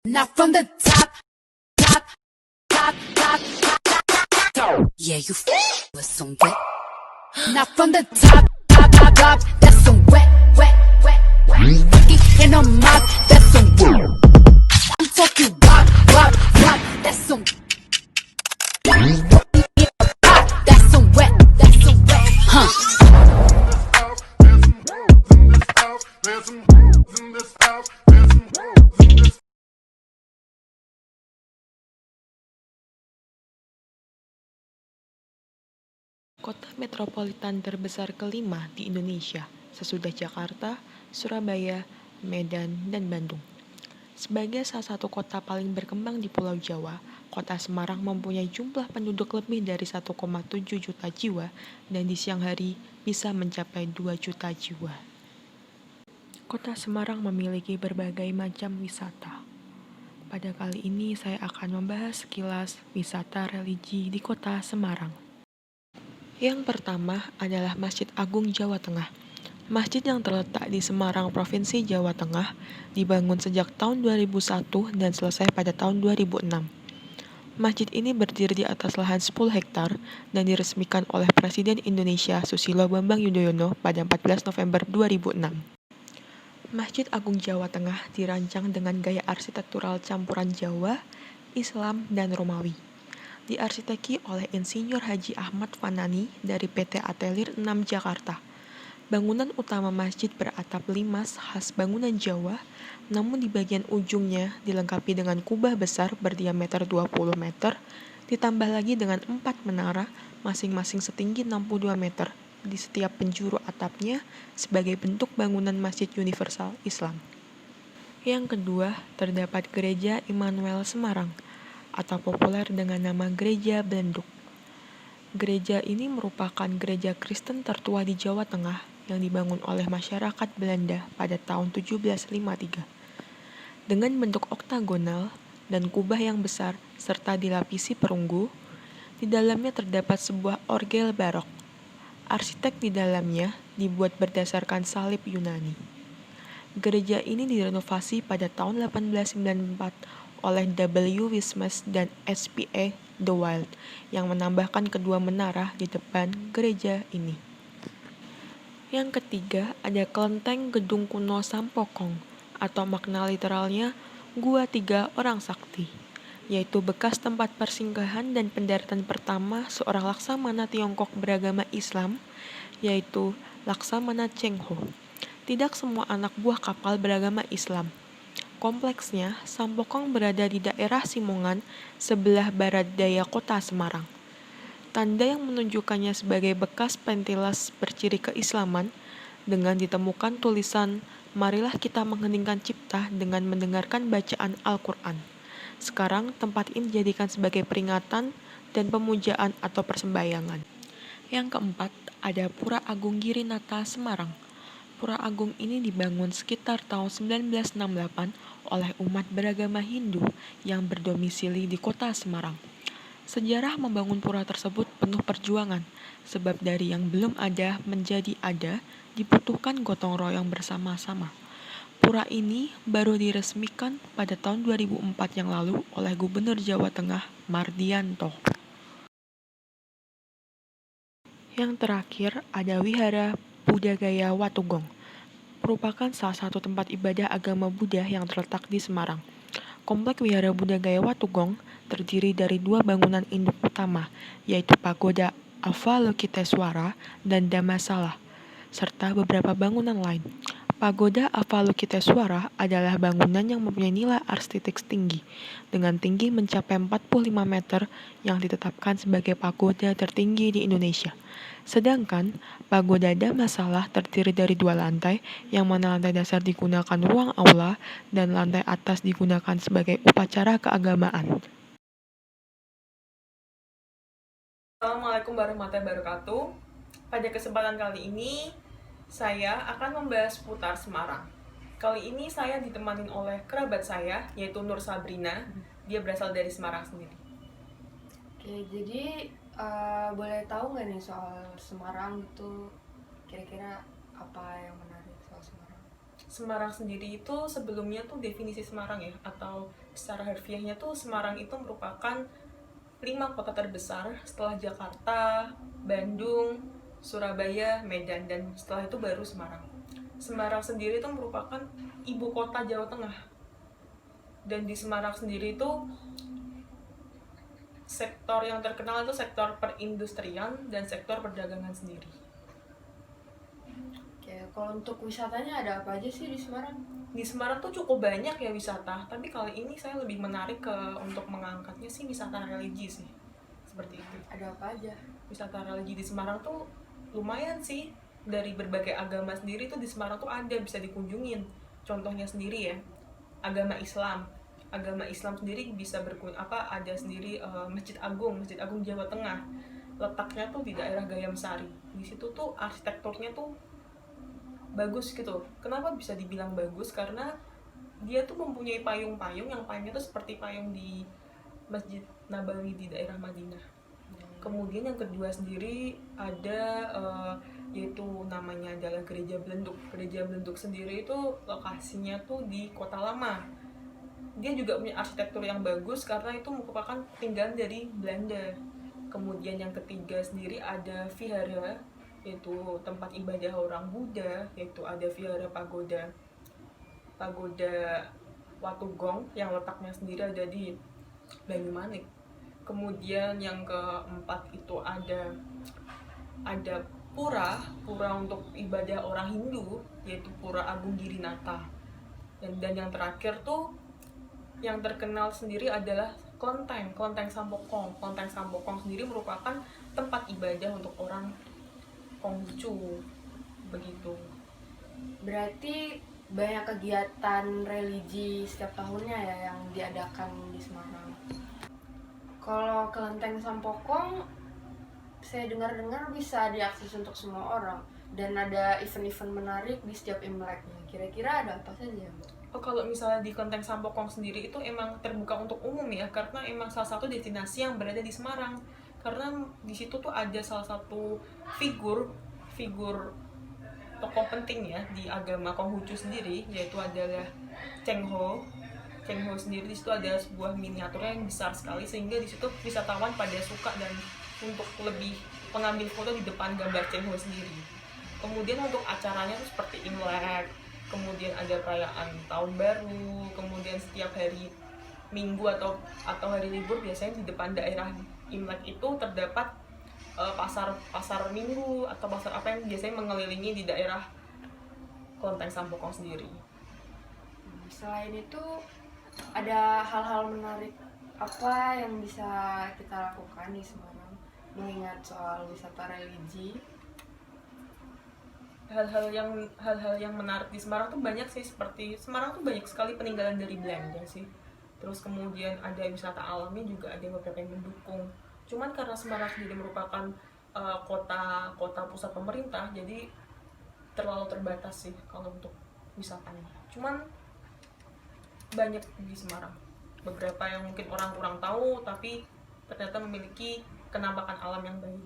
Not from the top, top, top, top, top, top, top. Yeah, you with some wet. Not from the top, top, top, top. That's some wet, wet, wet, wet. Sticky in a mop. That's some wet. I'm talking wop, wop, wop. That's some. That's some wet. That's some wet. Huh? Kota metropolitan terbesar kelima di Indonesia, sesudah Jakarta, Surabaya, Medan, dan Bandung. Sebagai salah satu kota paling berkembang di Pulau Jawa, Kota Semarang mempunyai jumlah penduduk lebih dari 1,7 juta jiwa dan di siang hari bisa mencapai 2 juta jiwa. Kota Semarang memiliki berbagai macam wisata. Pada kali ini saya akan membahas sekilas wisata religi di Kota Semarang. Yang pertama adalah Masjid Agung Jawa Tengah. Masjid yang terletak di Semarang, Provinsi Jawa Tengah, dibangun sejak tahun 2001 dan selesai pada tahun 2006. Masjid ini berdiri di atas lahan 10 hektar dan diresmikan oleh Presiden Indonesia Susilo Bambang Yudhoyono pada 14 November 2006. Masjid Agung Jawa Tengah dirancang dengan gaya arsitektural campuran Jawa, Islam, dan Romawi. Diarsiteki oleh Insinyur Haji Ahmad Fanani dari PT Atelier 6 Jakarta. Bangunan utama masjid beratap limas khas bangunan Jawa, namun di bagian ujungnya dilengkapi dengan kubah besar berdiameter 20 meter, ditambah lagi dengan 4 menara masing-masing setinggi 62 meter di setiap penjuru atapnya sebagai bentuk bangunan Masjid Universal Islam. Yang kedua, terdapat Gereja Immanuel Semarang, atau populer dengan nama Gereja Belenduk. Gereja ini merupakan gereja Kristen tertua di Jawa Tengah yang dibangun oleh masyarakat Belanda pada tahun 1753. Dengan bentuk oktagonal dan kubah yang besar serta dilapisi perunggu, di dalamnya terdapat sebuah orgel barok. Arsitek di dalamnya dibuat berdasarkan salib Yunani. Gereja ini direnovasi pada tahun 1894 oleh W. Wismes dan S.P.A. De Wilde yang menambahkan kedua menara di depan gereja ini. Yang ketiga ada kelenteng gedung kuno Sampokong atau makna literalnya Gua Tiga Orang Sakti, yaitu bekas tempat persinggahan dan pendaratan pertama seorang laksamana Tiongkok beragama Islam, yaitu Laksamana Cheng Ho. Tidak semua anak buah kapal beragama Islam. Kompleksnya, Sampokong berada di daerah Simongan, sebelah barat daya kota Semarang. Tanda yang menunjukkannya sebagai bekas pentilas berciri keislaman, dengan ditemukan tulisan, "Marilah kita mengheningkan cipta dengan mendengarkan bacaan Al-Quran." Sekarang, tempat ini dijadikan sebagai peringatan dan pemujaan atau persembahyangan. Yang keempat, ada Pura Agung Girinata Semarang. Pura Agung ini dibangun sekitar tahun 1968 oleh umat beragama Hindu yang berdomisili di kota Semarang. Sejarah membangun pura tersebut penuh perjuangan, sebab dari yang belum ada menjadi ada dibutuhkan gotong royong bersama-sama. Pura ini baru diresmikan pada tahun 2004 yang lalu oleh Gubernur Jawa Tengah Mardianto. Yang terakhir ada Wihara Buddha Gaya Watugong, merupakan salah satu tempat ibadah agama Buddha yang terletak di Semarang. Komplek Wihara Buddha Gaya Watugong terdiri dari dua bangunan induk utama, yaitu Pagoda Avalokiteswara dan Dhammasala, serta beberapa bangunan lain. Pagoda Avalokiteswara adalah bangunan yang mempunyai nilai arsitektur tinggi, dengan tinggi mencapai 45 meter yang ditetapkan sebagai pagoda tertinggi di Indonesia. Sedangkan Pagoda Dhammasala terdiri dari dua lantai, yang mana lantai dasar digunakan ruang aula dan lantai atas digunakan sebagai upacara keagamaan. Assalamualaikum warahmatullahi wabarakatuh. Pada kesempatan kali ini, saya akan membahas seputar Semarang. Kali ini saya ditemani oleh kerabat saya, yaitu Nur Sabrina. Dia berasal dari Semarang sendiri. Oke, jadi boleh tahu nggak nih soal Semarang itu kira-kira apa yang menarik soal Semarang? Semarang sendiri itu sebelumnya tuh definisi Semarang ya, atau secara harfiahnya tuh Semarang itu merupakan 5 kota terbesar setelah Jakarta, Bandung, Surabaya, Medan, dan setelah itu baru Semarang. Semarang sendiri itu merupakan ibu kota Jawa Tengah. Dan di Semarang sendiri itu sektor yang terkenal itu sektor perindustrian dan sektor perdagangan sendiri. Oke, kalau untuk wisatanya ada apa aja sih di Semarang? Di Semarang tuh cukup banyak ya wisata, tapi kali ini saya lebih menarik untuk mengangkatnya sih wisata religi sih. Seperti itu. Ada apa aja? Wisata religi di Semarang tuh lumayan sih. Dari berbagai agama sendiri tuh di Semarang tuh ada bisa dikunjungin. Contohnya sendiri ya, agama Islam. Agama Islam sendiri bisa ada sendiri Masjid Agung Jawa Tengah. Letaknya tuh di daerah Gayam Sari. Di situ tuh arsitekturnya tuh bagus gitu. Kenapa bisa dibilang bagus? Karena dia tuh mempunyai payung-payung, yang payungnya tuh seperti payung di Masjid Nabawi di daerah Madinah. Kemudian yang kedua sendiri ada yaitu namanya adalah Gereja Belenduk. Gereja Belenduk sendiri itu lokasinya tuh di Kota Lama. Dia juga punya arsitektur yang bagus karena itu merupakan tinggalan dari Belanda. Kemudian yang ketiga sendiri ada vihara, yaitu tempat ibadah orang Buddha, yaitu ada vihara pagoda Watugong yang letaknya sendiri ada di Banyumanik. Kemudian yang keempat itu ada pura untuk ibadah orang Hindu, yaitu Pura Agung Girinata. Dan yang terakhir tuh yang terkenal sendiri adalah Kelenteng Sampokong. Kelenteng Sampokong sendiri merupakan tempat ibadah untuk orang Konghucu, begitu. Berarti banyak kegiatan religi setiap tahunnya ya yang diadakan di Semarang. Kalau Kelenteng Sampokong, saya dengar-dengar bisa diakses untuk semua orang dan ada event-event menarik di setiap Imleknya. Kira-kira ada apa saja, Mbak? Kalau misalnya di Kelenteng Sampokong sendiri itu emang terbuka untuk umum ya, karena emang salah satu destinasi yang berada di Semarang. Karena di situ tuh ada salah satu figur tokoh penting ya di agama Konghucu sendiri, yaitu adalah Cheng Ho. Cheng Ho sendiri di situ ada sebuah miniatur yang besar sekali, sehingga di situ wisatawan pada suka dan untuk lebih mengambil foto di depan gambar Cheng Ho sendiri. Kemudian untuk acaranya tuh seperti Imlek, kemudian ada perayaan Tahun Baru, kemudian setiap hari Minggu atau hari libur biasanya di depan daerah Imlek itu terdapat pasar Minggu atau pasar apa yang biasanya mengelilingi di daerah Kelenteng Sampokong sendiri. Selain itu, ada hal-hal menarik apa yang bisa kita lakukan di Semarang mengingat soal wisata religi? Hal-hal yang menarik di Semarang tuh banyak sih, seperti Semarang tuh banyak sekali peninggalan dari Belanda sih. Terus kemudian ada wisata alamnya juga ada beberapa yang mendukung. Cuman karena Semarang sendiri merupakan kota pusat pemerintah, jadi terlalu terbatas sih kalau untuk wisatanya. Cuman banyak di Semarang, beberapa yang mungkin orang kurang tahu tapi ternyata memiliki kenampakan alam yang baik.